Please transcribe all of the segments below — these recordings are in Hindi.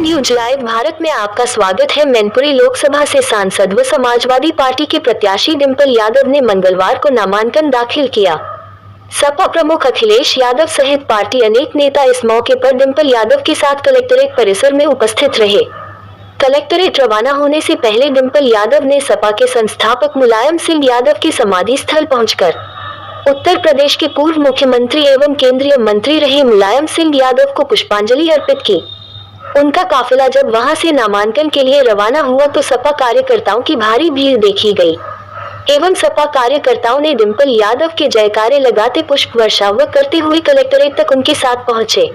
न्यूज लाइव भारत में आपका स्वागत है। मैनपुरी लोकसभा से सांसद व समाजवादी पार्टी के प्रत्याशी डिंपल यादव ने मंगलवार को नामांकन दाखिल किया। सपा प्रमुख अखिलेश यादव सहित पार्टी अनेक नेता इस मौके पर डिंपल यादव के साथ कलेक्ट्रेट परिसर में उपस्थित रहे। कलेक्ट्रेट रवाना होने से पहले डिंपल यादव ने सपा के संस्थापक मुलायम सिंह यादव के समाधि स्थल पहुंचकर उत्तर प्रदेश के पूर्व मुख्यमंत्री एवं केंद्रीय मंत्री रहे मुलायम सिंह यादव को पुष्पांजलि अर्पित की। उनका काफिला जब वहां से नामांकन के लिए रवाना हुआ तो सपा कार्यकर्ताओं की भारी भीड़ देखी गई एवं सपा कार्यकर्ताओं ने डिंपल यादव के जयकारे लगाते पुष्प वर्षाव करते हुए कलेक्ट्रेट तक उनके साथ पहुंचे।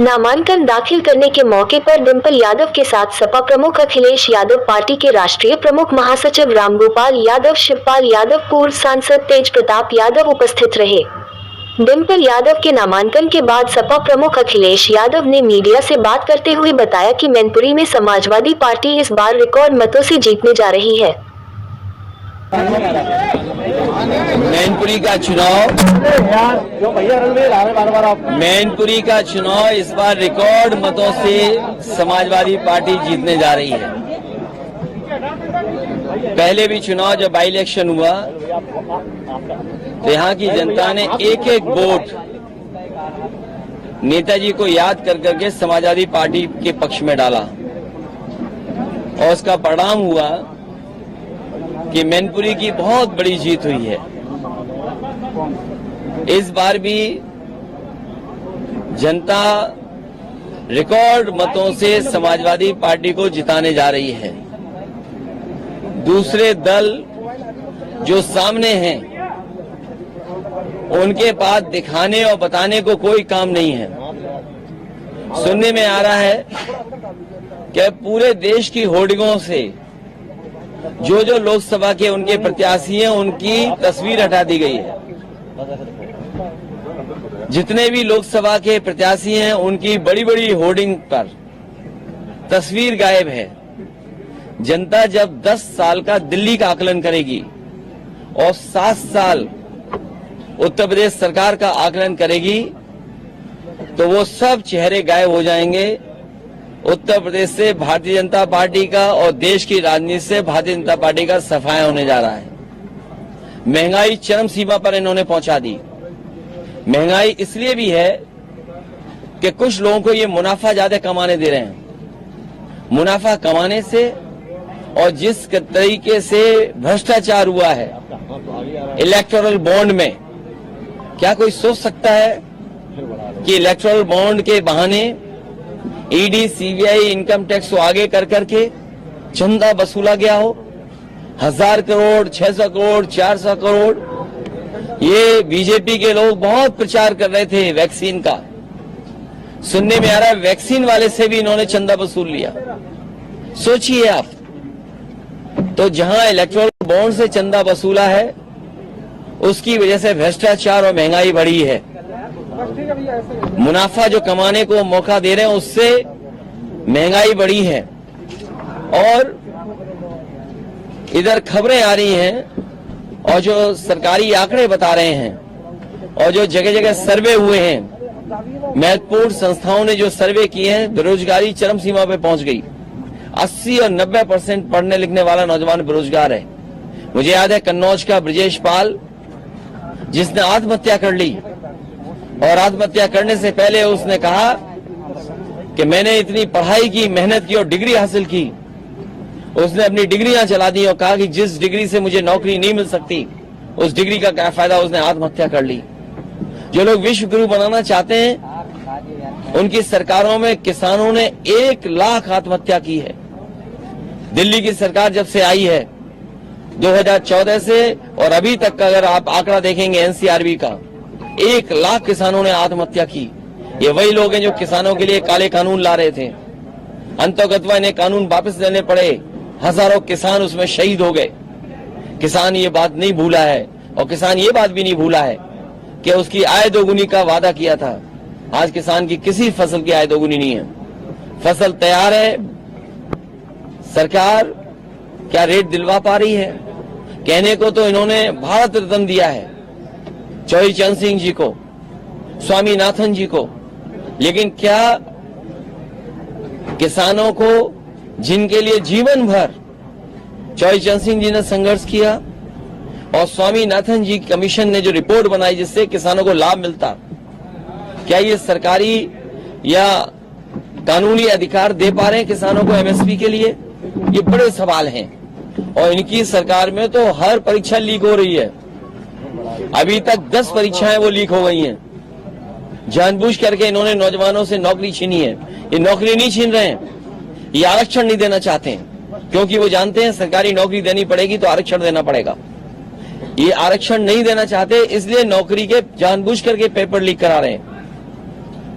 नामांकन दाखिल करने के मौके पर डिंपल यादव के साथ सपा प्रमुख अखिलेश यादव, पार्टी के राष्ट्रीय प्रमुख महासचिव रामगोपाल यादव, शिवपाल यादव, पूर्व सांसद तेज प्रताप यादव उपस्थित रहे। डिंपल यादव के नामांकन के बाद सपा प्रमुख अखिलेश यादव ने मीडिया से बात करते हुए बताया कि मैनपुरी में समाजवादी पार्टी इस बार रिकॉर्ड मतों से जीतने जा रही है। मैनपुरी का चुनाव इस बार रिकॉर्ड मतों से समाजवादी पार्टी जीतने जा रही है। पहले भी चुनाव जब बाई इलेक्शन हुआ तो यहाँ की जनता ने एक एक वोट नेताजी को याद कर करके समाजवादी पार्टी के पक्ष में डाला और उसका परिणाम हुआ कि मैनपुरी की बहुत बड़ी जीत हुई है। इस बार भी जनता रिकॉर्ड मतों से समाजवादी पार्टी को जिताने जा रही है। दूसरे दल जो सामने हैं उनके पास दिखाने और बताने को कोई काम नहीं है। सुनने में आ रहा है कि पूरे देश की होर्डिंगों से जो जो लोकसभा के उनके प्रत्याशी हैं उनकी तस्वीर हटा दी गई है। जितने भी लोकसभा के प्रत्याशी हैं उनकी बड़ी बड़ी होर्डिंग पर तस्वीर गायब है। जनता जब 10 साल का दिल्ली का आकलन करेगी और 7 साल उत्तर प्रदेश सरकार का आकलन करेगी तो वो सब चेहरे गायब हो जाएंगे। उत्तर प्रदेश से भारतीय जनता पार्टी का और देश की राजनीति से भारतीय जनता पार्टी का सफाया होने जा रहा है। महंगाई चरम सीमा पर इन्होंने पहुंचा दी। महंगाई इसलिए भी है कि कुछ लोगों को ये मुनाफा ज्यादा कमाने दे रहे हैं। मुनाफा कमाने से और जिस तरीके से भ्रष्टाचार हुआ है इलेक्टोरल बॉन्ड में, क्या कोई सोच सकता है कि इलेक्टोरल बॉन्ड के बहाने ईडी, सीबीआई, इनकम टैक्स को आगे कर करके चंदा वसूला गया हो? 1000 करोड़, 600 करोड़, 400 करोड़। ये बीजेपी के लोग बहुत प्रचार कर रहे थे वैक्सीन का। सुनने में आ रहा है वैक्सीन वाले से भी इन्होंने चंदा वसूल लिया। सोचिए आप, तो जहां इलेक्टोरल बॉन्ड से चंदा वसूला है उसकी वजह से भ्रष्टाचार और महंगाई बढ़ी है। मुनाफा जो कमाने को मौका दे रहे हैं उससे महंगाई बढ़ी है। और इधर खबरें आ रही हैं और जो सरकारी आंकड़े बता रहे हैं और जो जगह जगह सर्वे हुए हैं, महत्वपूर्ण संस्थाओं ने जो सर्वे किए हैं, बेरोजगारी चरम सीमा पे पहुंच गई। 80 और 90% पढ़ने लिखने वाला नौजवान बेरोजगार है। मुझे याद है कन्नौज का ब्रजेश पाल जिसने आत्महत्या कर ली और आत्महत्या करने से पहले उसने कहा कि मैंने इतनी पढ़ाई की, मेहनत की और डिग्री हासिल की। उसने अपनी डिग्रियां चला दी और कहा कि जिस डिग्री से मुझे नौकरी नहीं मिल सकती उस डिग्री का क्या फायदा, उसने आत्महत्या कर ली। जो लोग विश्व गुरु बनाना चाहते हैं उनकी सरकारों में किसानों ने 1 लाख आत्महत्या की है। दिल्ली की सरकार जब से आई है 2014 से और अभी तक का अगर आप आंकड़ा देखेंगे एनसीआरबी का, 1 लाख किसानों ने आत्महत्या की। ये वही लोग हैं जो किसानों के लिए काले कानून ला रहे थे। अंतर्गतवा इन्हें कानून वापस लेने पड़े। हजारों किसान उसमें शहीद हो गए। किसान ये बात नहीं भूला है और किसान ये बात भी नहीं भूला है कि उसकी आय दोगुनी का वादा किया था। आज किसान की किसी फसल की आय दोगुनी नहीं है। फसल तैयार है, सरकार क्या रेट दिलवा पा रही है? कहने को तो इन्होंने भारत रत्न दिया है चौधरी चरण सिंह जी को, स्वामीनाथन जी को, लेकिन क्या किसानों को जिनके लिए जीवन भर चौधरी चरण सिंह जी ने संघर्ष किया और स्वामीनाथन जी कमीशन ने जो रिपोर्ट बनाई जिससे किसानों को लाभ मिलता, क्या ये सरकारी या कानूनी अधिकार दे पा रहे हैं किसानों को एमएसपी के लिए? ये बड़े सवाल हैं। और इनकी सरकार में तो हर परीक्षा लीक हो रही है। अभी तक 10 परीक्षाएं वो लीक हो गई हैं। जानबूझ करके इन्होंने नौजवानों से नौकरी छीनी है। ये नौकरी नहीं छीन रहे हैं, ये आरक्षण नहीं देना चाहते हैं, क्योंकि वो जानते हैं सरकारी नौकरी देनी पड़ेगी तो आरक्षण देना पड़ेगा। ये आरक्षण नहीं देना चाहते, इसलिए नौकरी के जानबूझ करके पेपर लीक करा रहे हैं।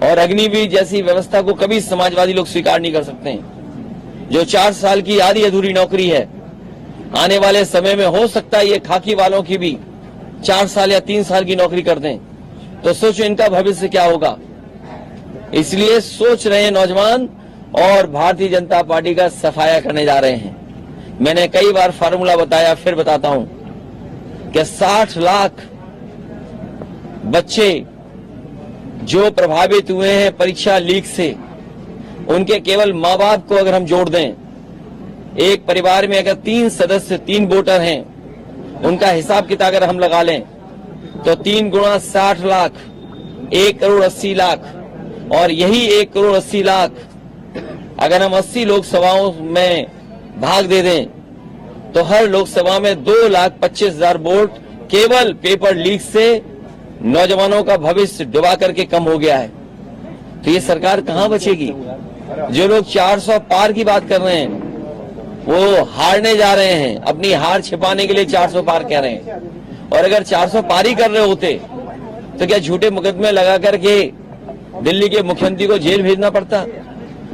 और अग्निवीर जैसी व्यवस्था को कभी समाजवादी लोग स्वीकार नहीं कर सकते हैं। जो 4 साल की आधी अधूरी नौकरी है, आने वाले समय में हो सकता है ये खाकी वालों की भी 4 साल या 3 साल की नौकरी कर दें, तो सोचो इनका भविष्य क्या होगा। इसलिए सोच रहे हैं नौजवान और भारतीय जनता पार्टी का सफाया करने जा रहे हैं। मैंने कई बार फार्मूला बताया, फिर बताता हूं कि 60 लाख बच्चे जो प्रभावित हुए हैं परीक्षा लीक से, उनके केवल माँ बाप को अगर हम जोड़ दें, एक परिवार में अगर 3 सदस्य 3 वोटर हैं, उनका हिसाब किताब अगर हम लगा लें तो 3 गुणा 60 लाख 1 करोड़ 80 लाख, और यही 1 करोड़ 80 लाख अगर हम 80 लोकसभाओं में भाग दे दें तो हर लोकसभा में 2,25,000 वोट केवल पेपर लीक से नौजवानों का भविष्य डुबा करके कम हो गया है। तो ये सरकार कहां बचेगी? जो लोग 400 पार की बात कर रहे हैं वो हारने जा रहे हैं, अपनी हार छिपाने के लिए 400 पार कह रहे हैं। और अगर 400 पार ही कर रहे होते तो क्या झूठे मुकदमे लगा करके दिल्ली के मुख्यमंत्री को जेल भेजना पड़ता?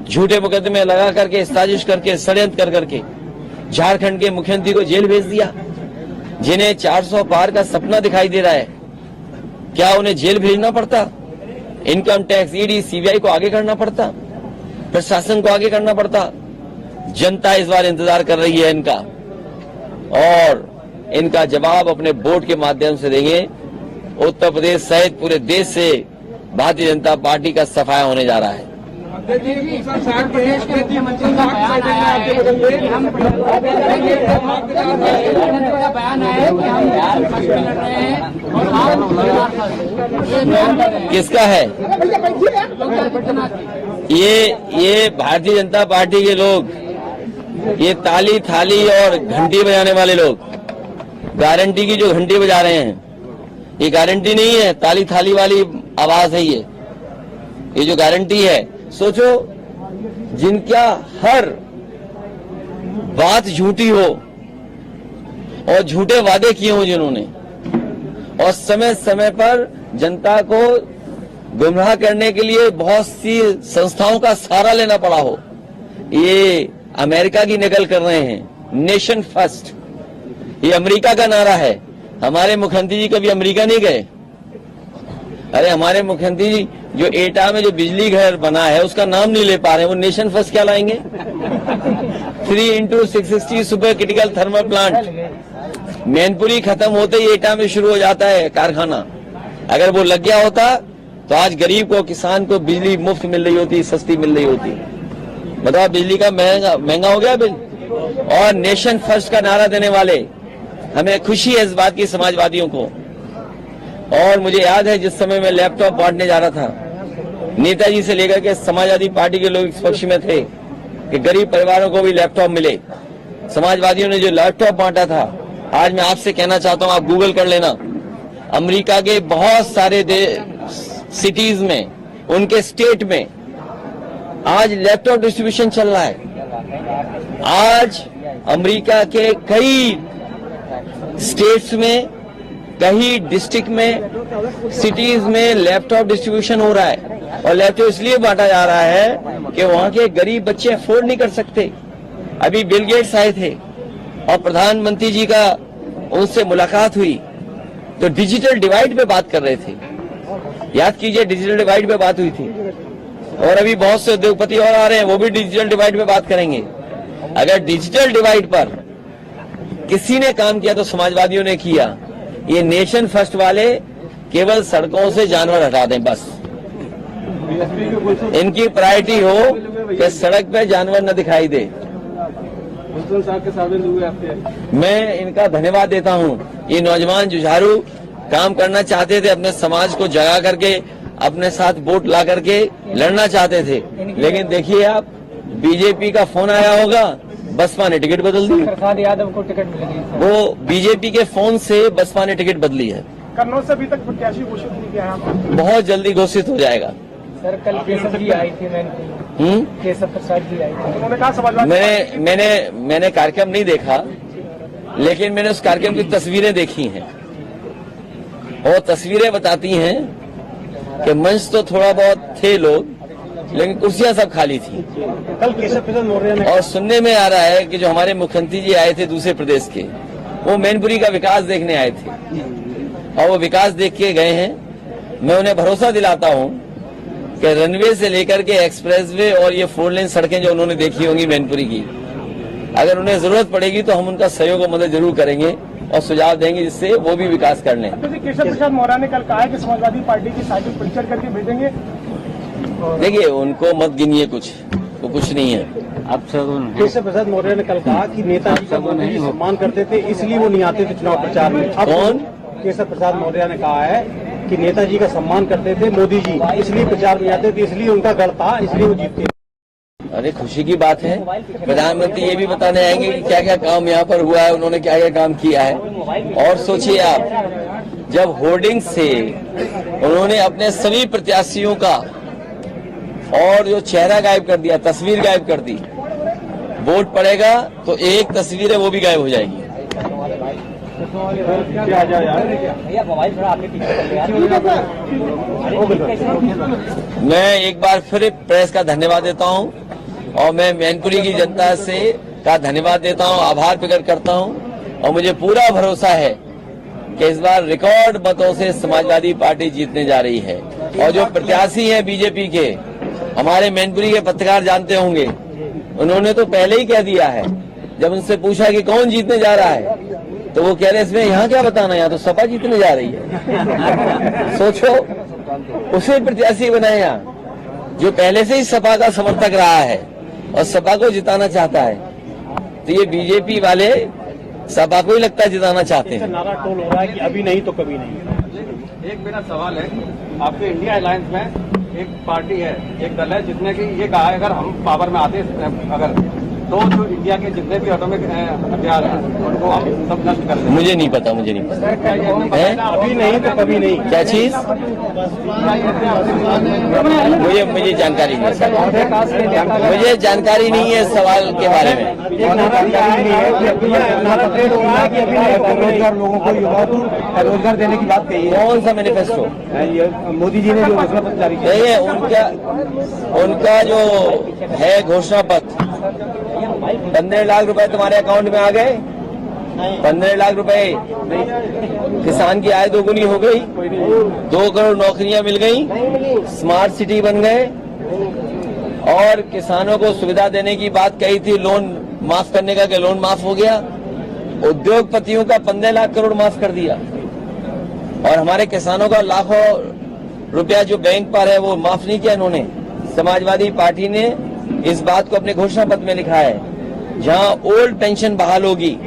झूठे मुकदमे लगा करके साजिश करके षड्यंत्र कर करके झारखंड के मुख्यमंत्री को जेल भेज दिया। जिन्हें 400 पार का सपना दिखाई दे रहा है, क्या उन्हें जेल भेजना पड़ता? इनकम टैक्स, ईडी, सीबीआई को आगे करना पड़ता? प्रशासन को आगे करना पड़ता? जनता इस बार इंतजार कर रही है इनका, और इनका जवाब अपने वोट के माध्यम से देंगे। उत्तर प्रदेश सहित पूरे देश से भारतीय जनता पार्टी का सफाया होने जा रहा है। प्रदेश के मुख्यमंत्री का बयान आया है कि हम बयान आया है कि हम लड़ रहे हैं और आप किसका है ये भारतीय जनता पार्टी के लोग, ये ताली थाली और घंटी बजाने वाले लोग, गारंटी की जो घंटी बजा रहे हैं, ये गारंटी नहीं है, ताली थाली वाली आवाज है। ये जो गारंटी है, सोचो जिनका हर बात झूठी हो और झूठे वादे किए हो जिन्होंने, और समय समय पर जनता को गुमराह करने के लिए बहुत सी संस्थाओं का सहारा लेना पड़ा हो, ये अमेरिका की नकल कर रहे हैं। नेशन फर्स्ट, ये अमेरिका का नारा है। हमारे मुख्यमंत्री जी कभी अमेरिका नहीं गए। अरे हमारे मुख्यमंत्री जी जो एटा में जो बिजली घर बना है उसका नाम नहीं ले पा रहे, वो नेशन फर्स्ट क्या लाएंगे? 3x660 super critical thermal plant Mainpuri खत्म होते ही एटा में शुरू हो जाता है कारखाना। अगर वो लग गया होता तो आज गरीब को, किसान को बिजली मुफ्त मिल रही होती, सस्ती मिल रही होती। बताओ, बिजली का महंगा हो गया बिल। और नेशन फर्स्ट का नारा देने वाले, हमें खुशी है इस बात की समाजवादियों को। और मुझे याद है जिस समय मैं लैपटॉप बांटने जा रहा था, नेताजी से लेकर के समाजवादी पार्टी के लोग इस पक्ष में थे कि गरीब परिवारों को भी लैपटॉप मिले। समाजवादियों ने जो लैपटॉप बांटा था, आज मैं आपसे कहना चाहता हूं, आप गूगल कर लेना, अमेरिका के बहुत सारे सिटीज में, उनके स्टेट में आज लैपटॉप डिस्ट्रीब्यूशन चल रहा है। आज अमेरिका के कई स्टेट्स में, कई डिस्ट्रिक्ट में, सिटीज में लैपटॉप डिस्ट्रीब्यूशन हो रहा है। और लैपटॉप इसलिए बांटा जा रहा है कि वहां के गरीब बच्चे अफोर्ड नहीं कर सकते। अभी बिल गेट्स आए थे और प्रधानमंत्री जी का उनसे मुलाकात हुई तो डिजिटल डिवाइड पे बात कर रहे थे। याद कीजिए, डिजिटल डिवाइड पे बात हुई थी। और अभी बहुत से उद्योगपति और आ रहे हैं, वो भी डिजिटल डिवाइड पे बात करेंगे। अगर डिजिटल डिवाइड पर किसी ने काम किया तो समाजवादियों ने किया। ये नेशन फर्स्ट वाले केवल सड़कों से जानवर हटा दें बस। इनकी प्रायोरिटी हो कि सड़क पे जानवर न दिखाई दे। मुंसिपल साहब के सामने हुए आपके, मैं इनका धन्यवाद देता हूं। ये नौजवान जुझारू काम करना चाहते थे, अपने समाज को जगा करके अपने साथ वोट ला करके लड़ना चाहते थे, लेकिन देखिए आप, बीजेपी का फोन आया होगा, बसपा ने टिकट बदल दी। प्रसाद यादव को टिकट मिल गई। वो बीजेपी के फोन से बसपा ने टिकट बदली है। कन्नौज से अभी तक प्रत्याशी घोषित नहीं किया है। बहुत जल्दी घोषित हो जाएगा। सर कल केशव जी आई थी, केशव प्रसाद जी आई थी, उन्होंने कहा समाजवादी मैंने कार्यक्रम नहीं देखा, लेकिन मैंने उस कार्यक्रम की तस्वीरें देखी हैं। और तस्वीरें बताती हैं कि मंच तो थोड़ा बहुत थे लोग, लेकिन कुर्सियां सब खाली थी। कल केशव प्रसाद मौर्य ने, और सुनने में आ रहा है कि जो हमारे मुख्यमंत्री जी आए थे दूसरे प्रदेश के, वो मैनपुरी का विकास देखने आए थे और वो विकास देख के गए हैं। मैं उन्हें भरोसा दिलाता हूं कि रनवे से लेकर के एक्सप्रेसवे और ये 4 लेन सड़कें जो उन्होंने देखी होंगी मैनपुरी की, अगर उन्हें जरूरत पड़ेगी तो हम उनका सहयोग और मदद जरूर करेंगे और सुझाव देंगे जिससे वो भी विकास कर लें। केशव प्रसाद मौर्य ने कल कहा है कि समाजवादी पार्टी की साइकिल परिचय करके भेजेंगे। देखिए, उनको मत गिनिए, वो कुछ नहीं है। केशव प्रसाद मौर्य ने कल कहा कि नेताजी का मोदी जी सम्मान करते थे, इसलिए वो नहीं आते थे चुनाव प्रचार में। कौन? केशव प्रसाद मौर्य ने कहा है कि नेताजी का सम्मान करते थे मोदी जी, इसलिए प्रचार में आते थे, इसलिए उनका गढ़ था, इसलिए वो जीतते। अरे खुशी की बात है, प्रधानमंत्री ये भी बताने आएंगे कि क्या क्या काम यहाँ पर हुआ है, उन्होंने क्या क्या काम किया है। और सोचिए आप, जब होर्डिंग से उन्होंने अपने सभी प्रत्याशियों का और जो चेहरा गायब कर दिया, तस्वीर गायब कर दी, वोट पड़ेगा तो एक तस्वीर है वो भी गायब हो जाएगी। मैं एक बार फिर प्रेस का धन्यवाद देता हूं और मैं मैनपुरी की जनता से का धन्यवाद देता हूं, आभार प्रकट करता हूं और मुझे पूरा भरोसा है कि इस बार रिकॉर्ड मतों से समाजवादी पार्टी जीतने जा रही है। और जो प्रत्याशी हैं बीजेपी के, हमारे मैनपुरी के पत्रकार जानते होंगे, उन्होंने तो पहले ही कह दिया है, जब उनसे पूछा कि कौन जीतने जा रहा है तो वो कह रहे इसमें यहाँ क्या बताना, यहाँ तो सपा जीतने जा रही है। सोचो, उसे प्रत्याशी बनाए यहाँ जो पहले से ही सपा का समर्थक रहा है और सपा को जिताना चाहता है। तो ये बीजेपी वाले सपा को ही लगता है जिताना चाहते हैं। नारा टोल हो रहा है कि अभी नहीं तो कभी नहीं। एक मेरा सवाल है, आपके इंडिया अलायंस में एक पार्टी है, एक दल है जिसने कि ये कहा है अगर हम पावर में आते अगर तो जो इंडिया के जितने भी एटॉमिक हथियार हैं उनको हम सब नष्ट कर देंगे। मुझे नहीं पता है? अभी नहीं तो कभी नहीं। क्या चीज? मुझे जानकारी नहीं है, मुझे जानकारी नहीं है इस सवाल के बारे में। बेरोजगार लोगों को युवाओं को रोजगार देने की बात कही है। कौन सा मैनिफेस्टो? मोदी जी ने जो घोषणा पत्र जारी किया नहीं है, उनका जो है घोषणा पत्र, 15 लाख रुपए तुम्हारे अकाउंट में आ गए। 15 लाख रुपए, किसान की आय दोगुनी हो गई, 2 करोड़ नौकरियां मिल गई, स्मार्ट सिटी बन गए और किसानों को सुविधा देने की बात कही थी, लोन माफ करने का, लोन माफ हो गया। उद्योगपतियों का 15 लाख करोड़ माफ कर दिया और हमारे किसानों का लाखों रुपया जो बैंक पर है वो माफ नहीं किया इन्होंने। समाजवादी पार्टी ने इस बात को अपने घोषणा पत्र में लिखा है, जहां ओल्ड पेंशन बहाल होगी,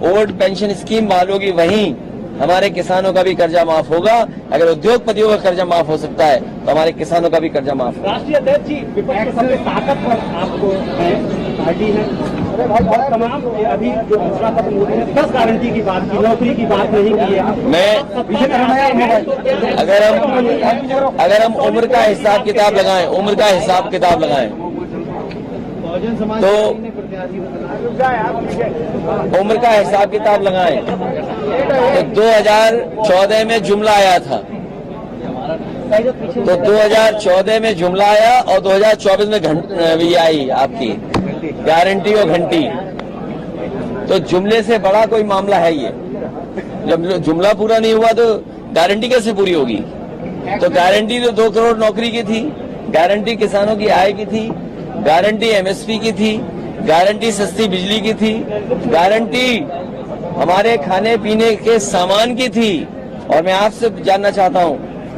ओल्ड पेंशन स्कीम बहाल होगी, वहीं हमारे किसानों का भी कर्जा माफ होगा। अगर उद्योगपतियों का कर्जा माफ हो सकता है तो हमारे किसानों का भी कर्जा माफ होगा। राष्ट्रीय अध्यक्ष जी, विपक्ष के सबसे ताकतवर आपको पार्टी है और तमाम अभी जो घोषणा पत्र मोदी ने 10 गारंटी की बात की, नौकरी की बात नहीं की है। मैं अगर हम उम्र का हिसाब किताब लगाएं, तो उम्र का हिसाब किताब लगाएं तो 2014 में जुमला आया था, तो 2014 में जुमला आया और 2024 में ये आई आपकी गारंटी और घंटी। तो जुमले से बड़ा कोई मामला है ये। जब जुमला पूरा नहीं हुआ तो गारंटी कैसे पूरी होगी? तो गारंटी तो 2 करोड़ नौकरी की थी, गारंटी किसानों की आय की थी, गारंटी एमएसपी की थी, गारंटी सस्ती बिजली की थी, गारंटी हमारे खाने पीने के सामान की थी। और मैं आपसे जानना चाहता हूं,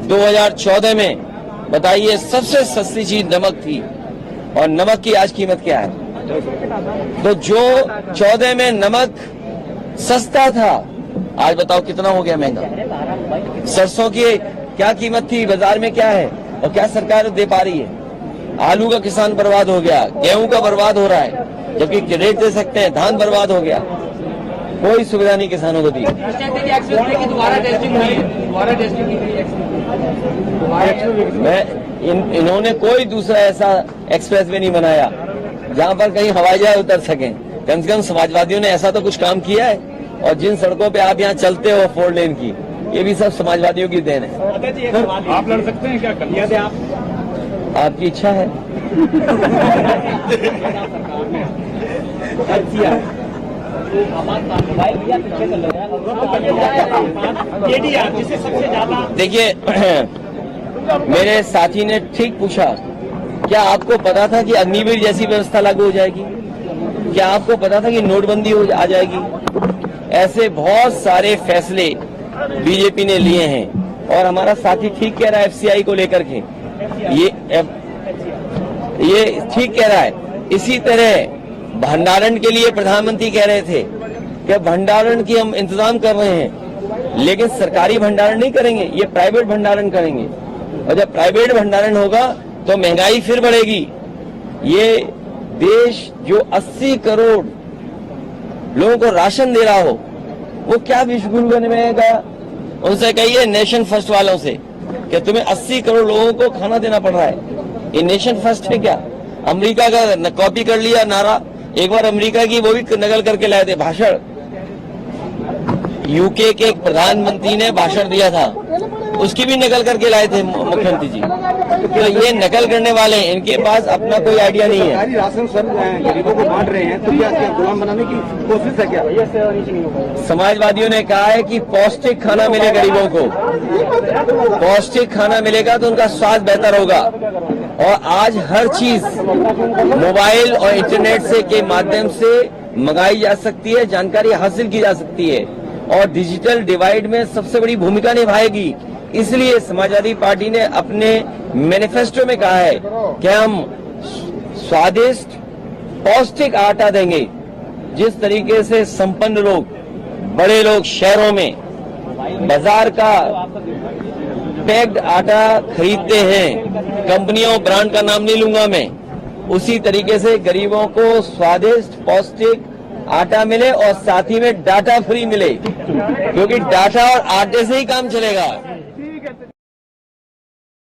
2014 में बताइए, सबसे सस्ती चीज नमक थी और नमक की आज कीमत क्या है? तो जो 14 में नमक सस्ता था, आज बताओ कितना हो गया महंगा। सरसों की क्या कीमत थी, बाजार में क्या है और क्या सरकार दे पा रही है? आलू का किसान बर्बाद हो गया, गेहूं का बर्बाद हो रहा है, जबकि रेट दे सकते हैं, धान बर्बाद हो गया, कोई सुविधा नहीं किसानों को दी। इन्होंने कोई दूसरा ऐसा एक्सप्रेस वे नहीं बनाया जहां पर कहीं हवाई जहाज उतर सके। कम से कम समाजवादियों ने ऐसा तो कुछ काम किया है। और जिन सड़कों पे आप यहाँ चलते हो 4 लेन की, ये भी सब समाजवादियों की देन है। आप लड़ सकते हैं क्या? कर दे आप, आपकी इच्छा है। जिसे सबसे ज्यादा देखिए, मेरे साथी ने ठीक पूछा, क्या आपको पता था कि अग्निवीर जैसी व्यवस्था लागू हो जाएगी? क्या आपको पता था कि नोटबंदी आ जाएगी? ऐसे बहुत सारे फैसले बीजेपी ने लिए हैं और हमारा साथी ठीक कह रहा है FCI को लेकर के, ये ठीक कह रहा है। इसी तरह भंडारण के लिए प्रधानमंत्री कह रहे थे कि भंडारण की हम इंतजाम कर रहे हैं, लेकिन सरकारी भंडारण नहीं करेंगे, ये प्राइवेट भंडारण करेंगे। और जब प्राइवेट भंडारण होगा तो महंगाई फिर बढ़ेगी। ये देश जो 80 करोड़ लोगों को राशन दे रहा हो, वो क्या विश्वगुरु बनेगा? उनसे कहिए, नेशन फर्स्ट वालों से, कि तुम्हें 80 करोड़ लोगों को खाना देना पड़ रहा है, ये नेशन फर्स्ट है क्या? अमेरिका का कॉपी कर लिया नारा, एक बार अमेरिका की वो भी नकल करके लाए थे भाषण। यूके के एक प्रधानमंत्री ने भाषण दिया था, उसकी भी नकल करके लाए थे मुख्यमंत्री जी। तो ये नकल करने वाले, इनके पास अपना कोई आइडिया नहीं है। राशन सब गरीबों को बांट रहे हैं, तो क्या गुलाम बनाने की कोशिश है क्या? समाजवादियों ने कहा है कि पौष्टिक खाना मिले गरीबों को, पौष्टिक खाना मिलेगा तो उनका स्वास्थ्य बेहतर होगा। और आज हर चीज मोबाइल और इंटरनेट से के माध्यम से मंगाई जा सकती है, जानकारी हासिल की जा सकती है और डिजिटल डिवाइड में सबसे बड़ी भूमिका निभाएगी। इसलिए समाजवादी पार्टी ने अपने मैनिफेस्टो में कहा है कि हम स्वादिष्ट पौष्टिक आटा देंगे। जिस तरीके से संपन्न लोग, बड़े लोग शहरों में बाजार का पैक्ड आटा खरीदते हैं, कंपनियों ब्रांड का नाम नहीं लूंगा मैं, उसी तरीके से गरीबों को स्वादिष्ट पौष्टिक आटा मिले और साथ ही में डाटा फ्री मिले, क्योंकि डाटा और आटे से ही काम चलेगा।